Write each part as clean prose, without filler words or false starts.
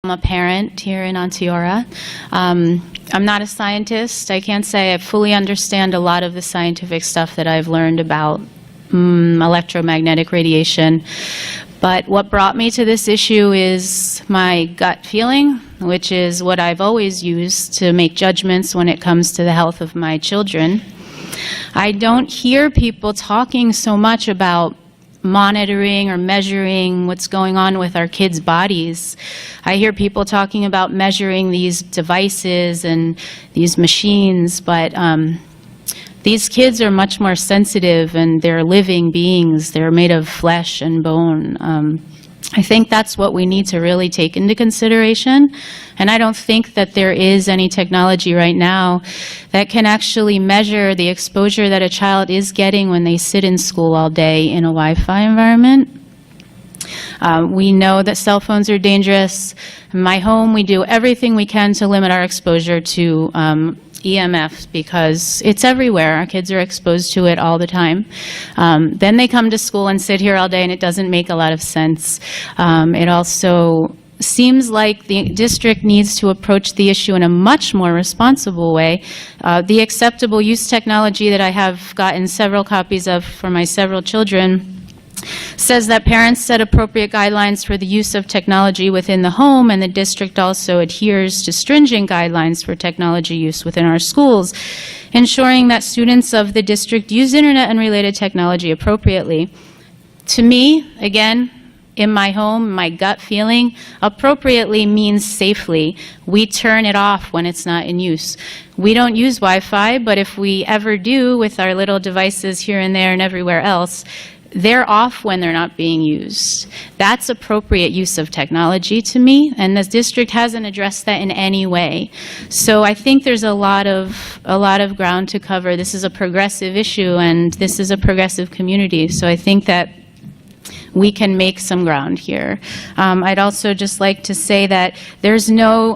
I'm a parent here in Onteora. I'm not a scientist. I can't say I fully understand a lot of the scientific stuff that I've learned about electromagnetic radiation. But what brought me to this issue is my gut feeling, which is what I've always used to make judgments when it comes to the health of my children. I don't hear people talking so much about monitoring or measuring what's going on with our kids' bodies. I hear people talking about measuring these devices and these machines, but these kids are much more sensitive, and they're living beings. They're made of flesh and bone. I think that's what we need to really take into consideration. And I don't think that there is any technology right now that can actually measure the exposure that a child is getting when they sit in school all day in a Wi-Fi environment. We know that cell phones are dangerous. In my home, we do everything we can to limit our exposure to EMF because it's everywhere. Our kids are exposed to it all the time. Then they come to school and sit here all day, and it doesn't make a lot of sense. It also seems like the district needs to approach the issue in a much more responsible way. The acceptable use technology that I have gotten several copies of for my several children says that parents set appropriate guidelines for the use of technology within the home, and the district also adheres to stringent guidelines for technology use within our schools, ensuring that students of the district use internet and related technology appropriately. To me, again, in my home, my gut feeling, appropriately means safely. We turn it off when it's not in use. We don't use Wi-Fi, but if we ever do with our little devices here and there and everywhere else, they're off when they're not being used. That's appropriate use of technology to me, and the district hasn't addressed that in any way. So I think there's a lot of ground to cover. This is a progressive issue, and this is a progressive community. So I think that we can make some ground here. I'd also just like to say that there's no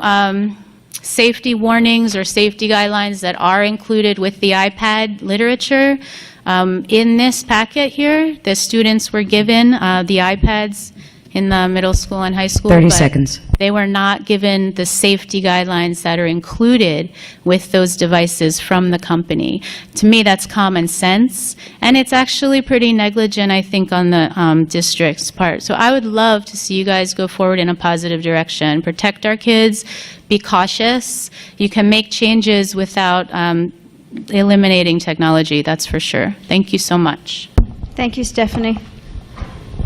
safety warnings or safety guidelines that are included with the iPad literature. In this packet here, the students were given the iPads in the middle school and high school. 30 seconds. They were not given the safety guidelines that are included with those devices from the company. To me, that's common sense, and it's actually pretty negligent, I think, on the district's part. So I would love to see you guys go forward in a positive direction. Protect our kids, be cautious. You can make changes without eliminating technology, that's for sure. Thank you so much. Thank you, Stephanie.